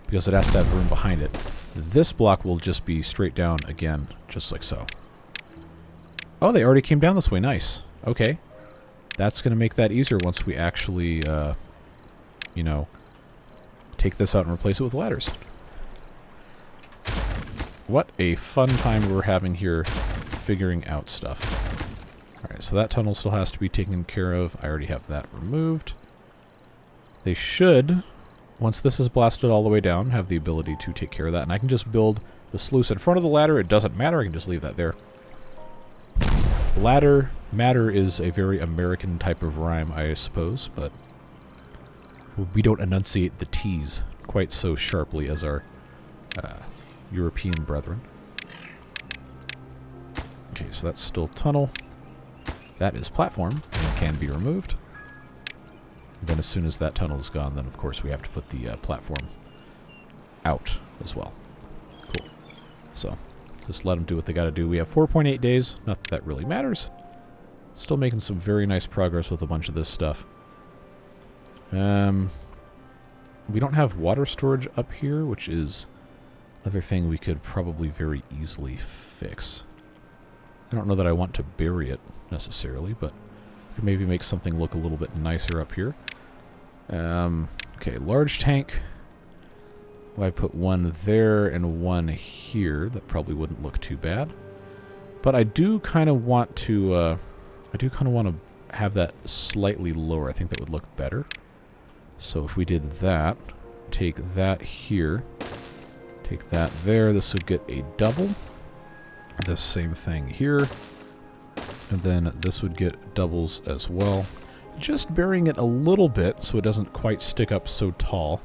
because it has to have room behind it. This block will just be straight down again, just like so. Oh, they already came down this way. Nice. Okay. That's going to make that easier once we actually, you know, take this out and replace it with ladders. What a fun time we're having here figuring out stuff. Alright, so that tunnel still has to be taken care of. I already have that removed. They should, once this is blasted all the way down, have the ability to take care of that. And I can just build the sluice in front of the ladder. It doesn't matter. I can just leave that there. Ladder matter is a very American type of rhyme, I suppose, but we don't enunciate the T's quite so sharply as our European brethren. Okay, so that's still tunnel. That is platform and can be removed. And then as soon as that tunnel is gone, then of course we have to put the platform out as well. Cool. So just let them do what they got to do. We have 4.8 days. Not that that really matters. Still making some very nice progress with a bunch of this stuff. We don't have water storage up here, which is another thing we could probably very easily fix. I don't know that I want to bury it necessarily, but we could maybe make something look a little bit nicer up here. Okay, large tank. Well, I put one there and one here. That probably wouldn't look too bad. But I do kind of want to have that slightly lower. I think that would look better. So if we did that, take that here, take that there, this would get a double. The same thing here. And then this would get doubles as well. Just burying it a little bit so it doesn't quite stick up so tall.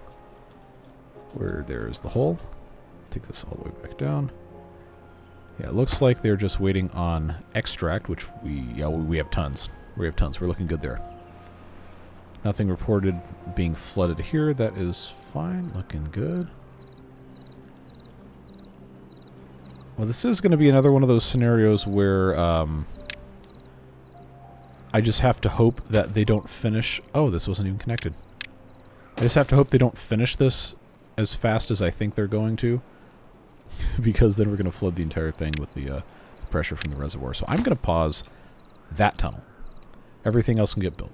Where there's the hole. Take this all the way back down. Yeah, it looks like they're just waiting on extract, which we have tons. We have tons. We're looking good there. Nothing reported being flooded here. That is fine. Looking good. Well, this is going to be another one of those scenarios where I just have to hope that they don't finish... Oh, this wasn't even connected. I just have to hope they don't finish this as fast as I think they're going to. Because then we're going to flood the entire thing with the pressure from the reservoir. So I'm going to pause that tunnel. Everything else can get built.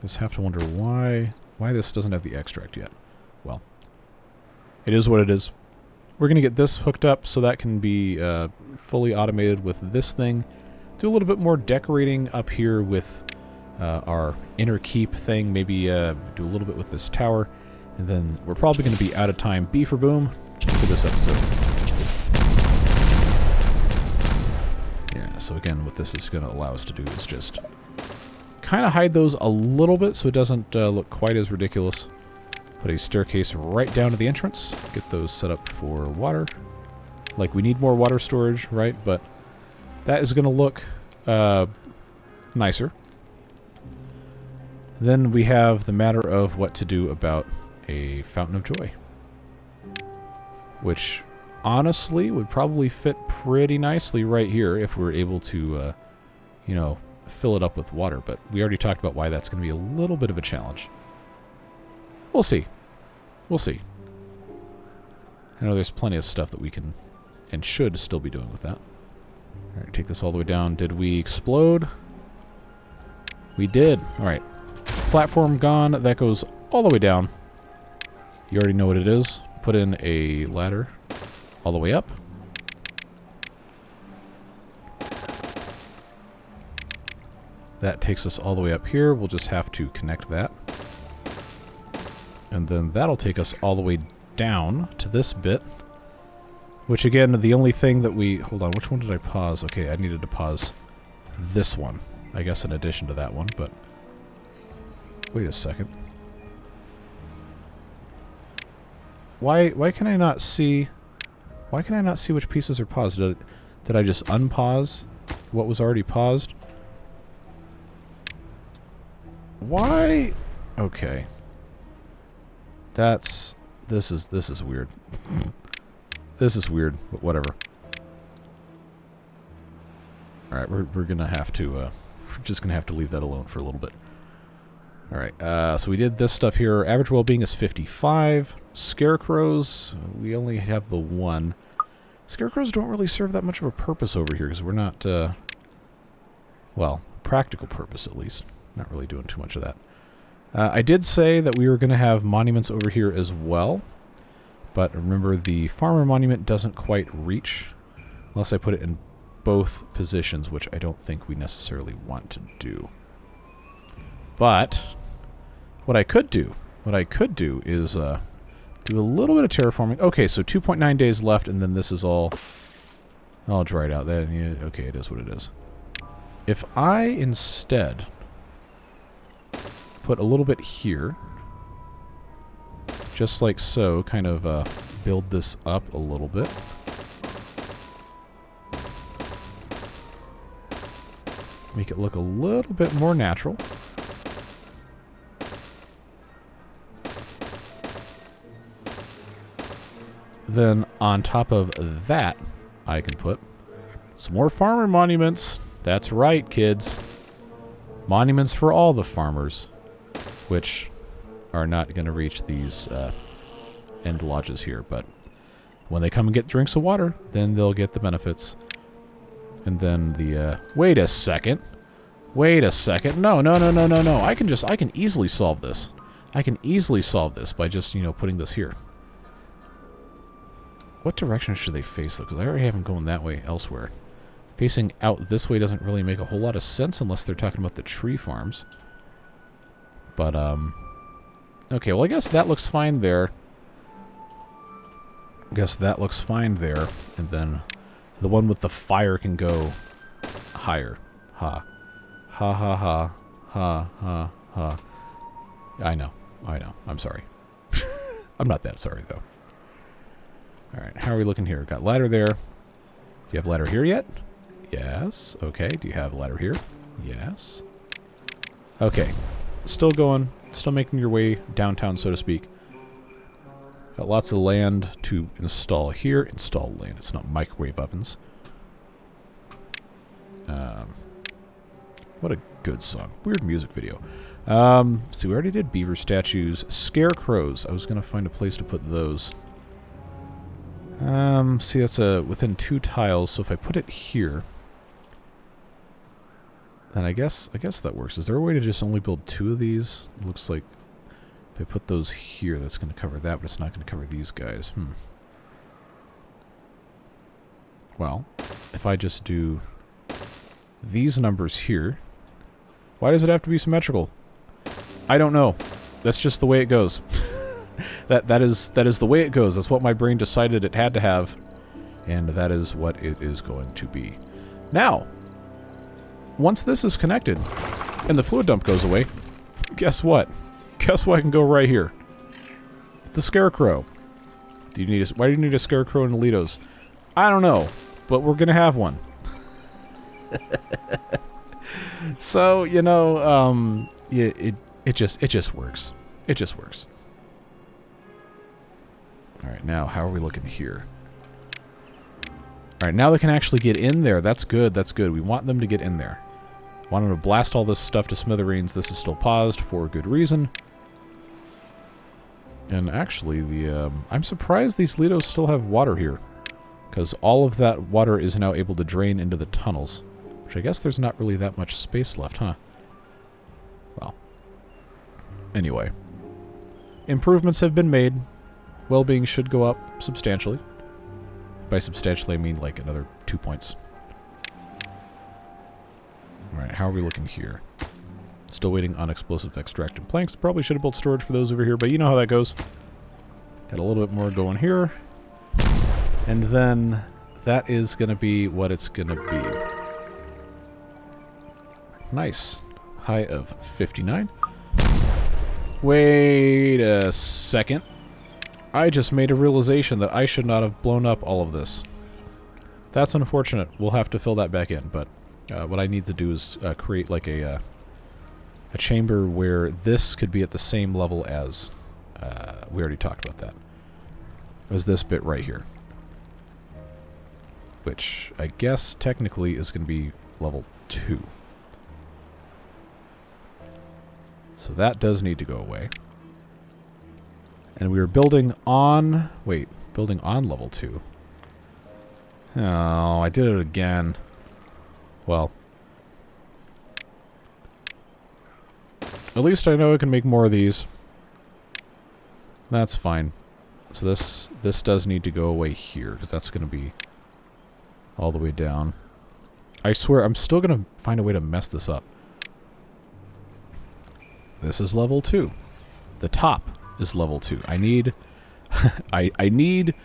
Just have to wonder why this doesn't have the extract yet. Well, it is what it is. We're going to get this hooked up so that can be fully automated with this thing. Do a little bit more decorating up here with our inner keep thing. Maybe do a little bit with this tower. And then we're probably going to be out of time. B for boom for this episode. Yeah, so again, what this is going to allow us to do is just kind of hide those a little bit so it doesn't look quite as ridiculous. Put a staircase right down to the entrance. Get those set up for water. Like, we need more water storage, right? But that is going to look nicer. Then we have the matter of what to do about a fountain of joy. Which, honestly, would probably fit pretty nicely right here if we were able to, you know, fill it up with water. But we already talked about why that's going to be a little bit of a challenge. We'll see. We'll see. I know there's plenty of stuff that we can and should still be doing with that. Alright, take this all the way down. Did we explode? We did. Alright. Platform gone. That goes all the way down. You already know what it is. Put in a ladder all the way up. That takes us all the way up here. We'll just have to connect that. And then that'll take us all the way down to this bit. Which, again, the only thing that we... Hold on, which one did I pause? Okay, I needed to pause this one. I guess in addition to that one, but... Wait a second. Why can I not see... Why can I not see which pieces are paused? Did I just unpause what was already paused? Why? Okay. This is weird. This is weird, but whatever. Alright, we're gonna have to, we're just gonna have to leave that alone for a little bit. Alright, so we did this stuff here. Average well-being is 55. Scarecrows, we only have the one. Scarecrows don't really serve that much of a purpose over here, because we're not, well, practical purpose at least. Not really doing too much of that. I did say that we were going to have monuments over here as well. But remember, the farmer monument doesn't quite reach unless I put it in both positions, which I don't think we necessarily want to do. But what I could do is do a little bit of terraforming. Okay, so 2.9 days left, and then this is all dried out. Then okay, it is what it is. If I instead put a little bit here, just like so, kind of build this up a little bit. Make it look a little bit more natural. Then on top of that, I can put some more farmer monuments. That's right, kids. Monuments for all the farmers, which are not going to reach these end lodges here, but when they come and get drinks of water, then they'll get the benefits. And then the wait a second. No. I can easily solve this. I can easily solve this by just, putting this here. What direction should they face though? Because I already have them going that way elsewhere. Facing out this way doesn't really make a whole lot of sense unless they're talking about the tree farms. But okay, well, I guess that looks fine there. And then the one with the fire can go higher. Ha. Ha ha ha. Ha ha ha. I know. I'm sorry. I'm not that sorry, though. Alright, how are we looking here? Got ladder there. Do you have ladder here yet? Yes. Okay, do you have ladder here? Yes. Okay. Still going. Still making your way downtown, so to speak. Got lots of land to install here. Install land. It's not microwave ovens. What a good song. Weird music video. So we already did beaver statues. Scarecrows. I was going to find a place to put those. See, that's within 2 tiles, so if I put it here, then I guess that works. Is there a way to just only build 2 of these? It looks like if I put those here, that's going to cover that, but it's not going to cover these guys. Well, if I just do these numbers here, why does it have to be symmetrical? I don't know. That's just the way it goes. That is the way it goes. That's what my brain decided it had to have, and that is what it is going to be. Now, once this is connected and the fluid dump goes away, guess what? Guess what can go right here? The scarecrow. Why do you need a scarecrow in Alitos? I don't know, but we're gonna have one. So, it just works. It just works. Alright, now, how are we looking here? Alright, now they can actually get in there. That's good, that's good. We want them to get in there. Want them to blast all this stuff to smithereens. This is still paused for good reason. And actually, I'm surprised these Litos still have water here. Because all of that water is now able to drain into the tunnels. Which I guess there's not really that much space left, huh? Well. Anyway. Improvements have been made. Well-being should go up substantially. By substantially, I mean like another 2 points. Alright, how are we looking here? Still waiting on explosive extract and planks. Probably should have built storage for those over here, but you know how that goes. Got a little bit more going here. And then that is going to be what it's going to be. Nice. High of 59. Wait a second. I just made a realization that I should not have blown up all of this. That's unfortunate. We'll have to fill that back in, but what I need to do is create like a chamber where this could be at the same level as... we already talked about that. It was this bit right here. Which I guess technically is going to be level 2. So that does need to go away. And we were building on... Wait, building on level 2. Oh, I did it again. Well. At least I know I can make more of these. That's fine. So this does need to go away here, because that's going to be all the way down. I swear, I'm still going to find a way to mess this up. This is level 2. The top is level 2. I need... I need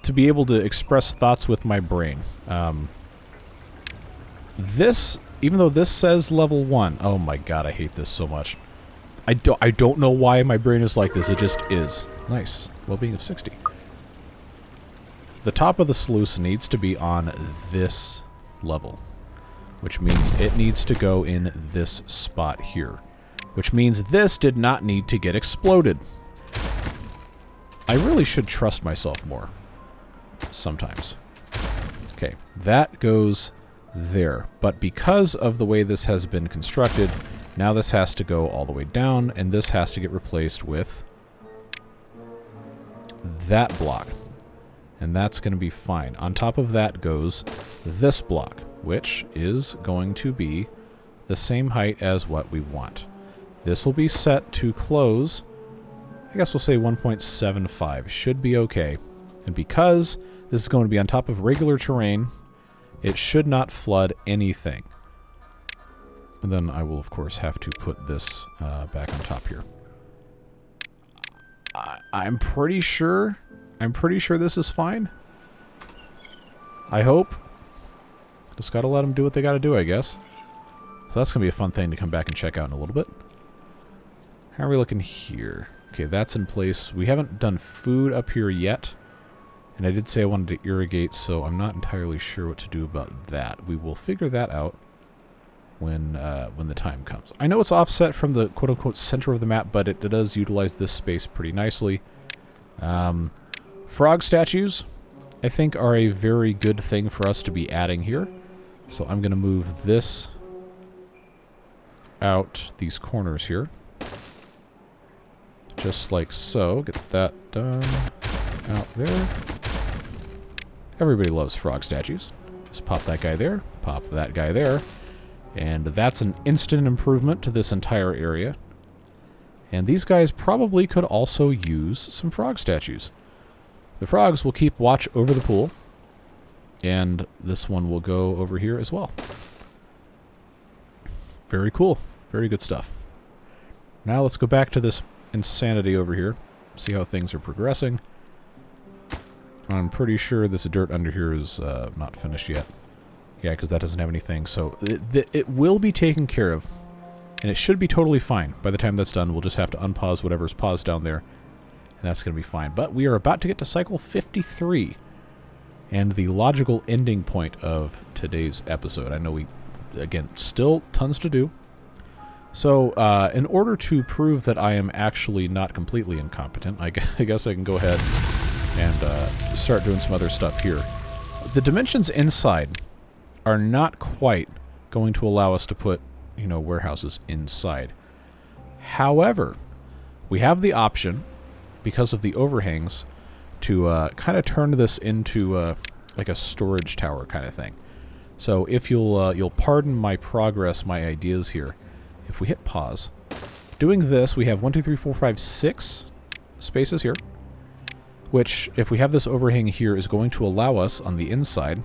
to be able to express thoughts with my brain. This, even though this says level 1... Oh my god, I hate this so much. I don't know why my brain is like this. It just is. Nice. Well-being of 60. The top of the sluice needs to be on this level. Which means it needs to go in this spot here. Which means this did not need to get exploded. I really should trust myself more. Sometimes. Okay, that goes there. But because of the way this has been constructed, now this has to go all the way down, and this has to get replaced with that block. And that's going to be fine. On top of that goes this block, which is going to be the same height as what we want. This will be set to close, I guess we'll say 1.75. Should be okay. And because this is going to be on top of regular terrain, it should not flood anything. And then I will, of course, have to put this back on top here. I'm pretty sure this is fine. I hope. Just gotta let them do what they gotta do, I guess. So that's gonna be a fun thing to come back and check out in a little bit. How are we looking here? Okay, that's in place. We haven't done food up here yet. And I did say I wanted to irrigate, so I'm not entirely sure what to do about that. We will figure that out when the time comes. I know it's offset from the quote-unquote center of the map, but it does utilize this space pretty nicely. Frog statues, I think, are a very good thing for us to be adding here. So I'm going to move this out these corners here. Just like so. Get that done out there. Everybody loves frog statues. Just pop that guy there, pop that guy there. And that's an instant improvement to this entire area. And these guys probably could also use some frog statues. The frogs will keep watch over the pool. And this one will go over here as well. Very cool. Very good stuff. Now let's go back to this insanity over here. See how things are progressing. I'm pretty sure this dirt under here is not finished yet. Yeah, because that doesn't have anything. So it will be taken care of. And it should be totally fine. By the time that's done, we'll just have to unpause whatever's paused down there. And that's going to be fine. But we are about to get to cycle 53. And the logical ending point of today's episode. I know we, again, still tons to do. So, in order to prove that I am actually not completely incompetent, I guess I can go ahead and start doing some other stuff here. The dimensions inside are not quite going to allow us to put, you know, warehouses inside. However, we have the option, because of the overhangs, to kind of turn this into like a storage tower kind of thing. So if you'll pardon my progress, my ideas here, if we hit pause, doing this, we have 1, 2, 3, 4, 5, 6 spaces here, which if we have this overhang here is going to allow us on the inside,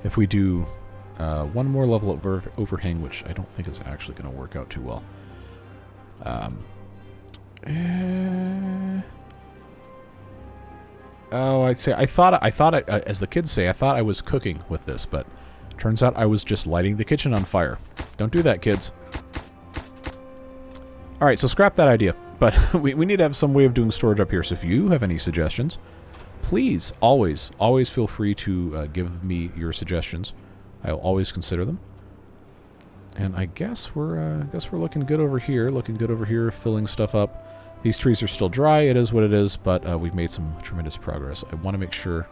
if we do one more level of overhang, which I don't think is actually going to work out too well. Oh, I thought as the kids say, I thought I was cooking with this, but turns out I was just lighting the kitchen on fire. Don't do that, kids. All right, so scrap that idea. But we need to have some way of doing storage up here. So if you have any suggestions, please always feel free to give me your suggestions. I'll always consider them. And I guess we're looking good over here. Looking good over here, filling stuff up. These trees are still dry. It is what it is, but we've made some tremendous progress. I want to make sure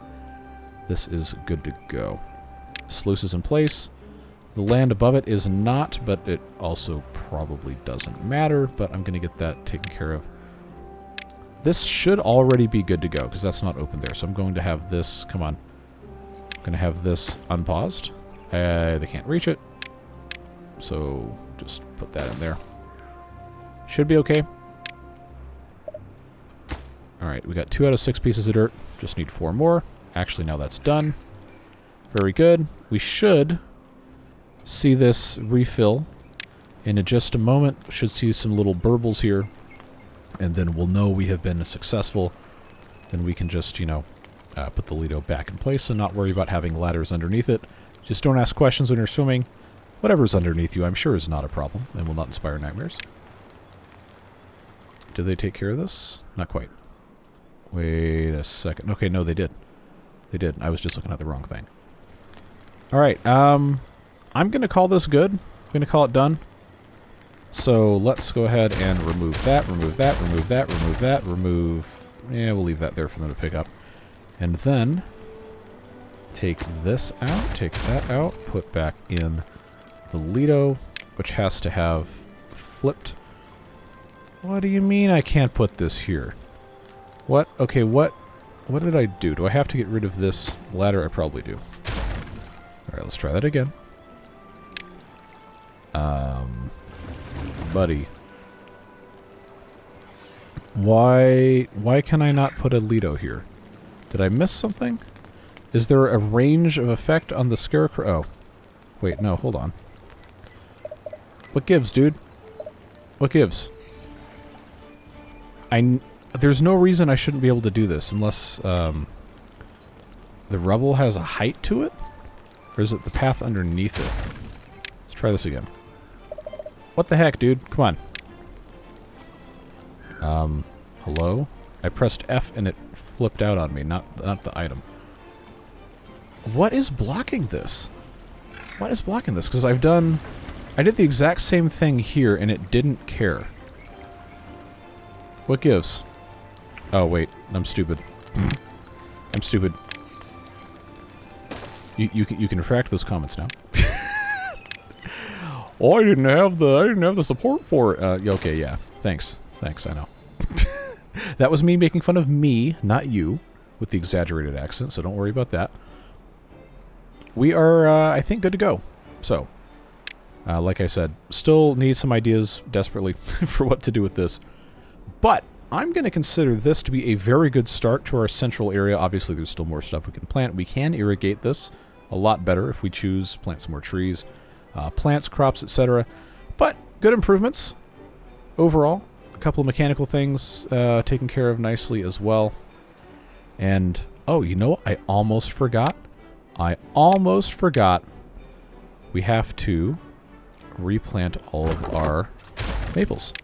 this is good to go. Sluice is in place. The land above it is not, but it also probably doesn't matter, but I'm going to get that taken care of. This should already be good to go, because that's not open there. So I'm going to have this, come on. I'm going to have this unpaused. They can't reach it. So just put that in there. Should be okay. Alright, we got 2 out of 6 pieces of dirt. Just need 4 more. Actually, now that's done. Very good. We should see this refill in just a moment. Should see some little burbles here. And then we'll know we have been successful. Then we can just, you know, put the Lido back in place and not worry about having ladders underneath it. Just don't ask questions when you're swimming. Whatever's underneath you, I'm sure, is not a problem and will not inspire nightmares. Did they take care of this? Not quite. Wait a second. Okay, no, they did. They did. I was just looking at the wrong thing. Alright, I'm going to call this good. I'm going to call it done. So let's go ahead and remove that, remove that, remove that, remove that, remove... Yeah, we'll leave that there for them to pick up. And then take this out, take that out, put back in the Lido, which has to have flipped. What do you mean I can't put this here? What? Okay, what did I do? Do I have to get rid of this ladder? I probably do. Alright, let's try that again. Buddy. Why can I not put a Lido here? Did I miss something? Is there a range of effect on the scarecrow? Oh. Wait, no, hold on. What gives, dude? What gives? There's no reason I shouldn't be able to do this unless the rubble has a height to it? Or is it the path underneath it? Let's try this again. What the heck, dude? Come on. Hello? I pressed F and it flipped out on me, not the item. What is blocking this? What is blocking this? Because I did the exact same thing here and it didn't care. What gives? Oh, wait. I'm stupid. I'm stupid. You can retract those comments now. Oh, I didn't have the support for it. Okay, yeah. Thanks, I know. That was me making fun of me, not you, with the exaggerated accent, so don't worry about that. We are, I think, good to go. So, like I said, still need some ideas desperately for what to do with this. But I'm going to consider this to be a very good start to our central area. Obviously, there's still more stuff we can plant. We can irrigate this a lot better if we choose, plant some more trees, plants, crops, etc. But good improvements overall. A couple of mechanical things taken care of nicely as well. And, oh, you know what? I almost forgot. We have to replant all of our maples.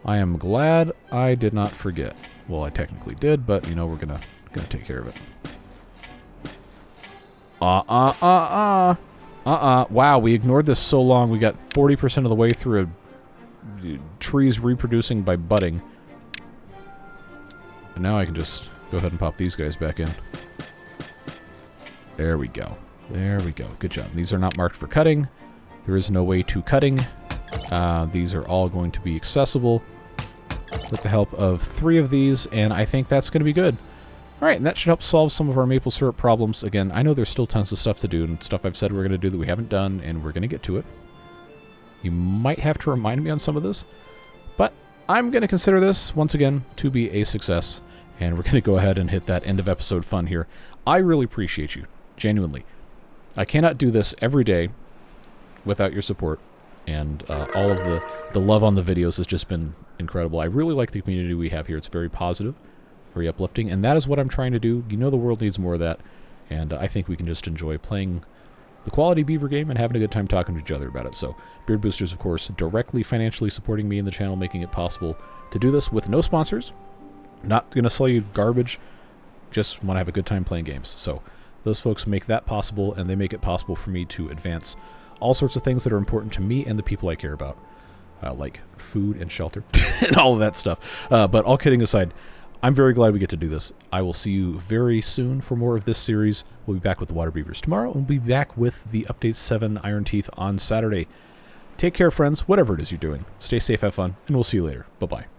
I am glad I did not forget. Well, I technically did, but, you know, we're gonna take care of it. Wow, we ignored this so long. We got 40% of the way through trees reproducing by budding. And now I can just go ahead and pop these guys back in. There we go. There we go. Good job. These are not marked for cutting. There is no way to cutting. These are all going to be accessible. with the help of 3 of these, and I think that's going to be good. Alright, and that should help solve some of our maple syrup problems. Again, I know there's still tons of stuff to do, and stuff I've said we're going to do that we haven't done, and we're going to get to it. You might have to remind me on some of this, but I'm going to consider this, once again, to be a success, and we're going to go ahead and hit that end of episode fun here. I really appreciate you, genuinely. I cannot do this every day without your support, and all of the love on the videos has just been incredible. I really like the community we have here. It's very positive, very uplifting, and that is what I'm trying to do. You know the world needs more of that, and I think we can just enjoy playing the quality Beaver game and having a good time talking to each other about it. So, Beard Boosters, of course, directly financially supporting me and the channel, making it possible to do this with no sponsors. Not going to sell you garbage, just want to have a good time playing games. So, those folks make that possible, and they make it possible for me to advance all sorts of things that are important to me and the people I care about, like food and shelter and all of that stuff. But all kidding aside, I'm very glad we get to do this. I will see you very soon for more of this series. We'll be back with the Water Beavers tomorrow, and we'll be back with the Update 7 Iron Teeth on Saturday. Take care, friends, whatever it is you're doing. Stay safe, have fun, and we'll see you later. Bye-bye.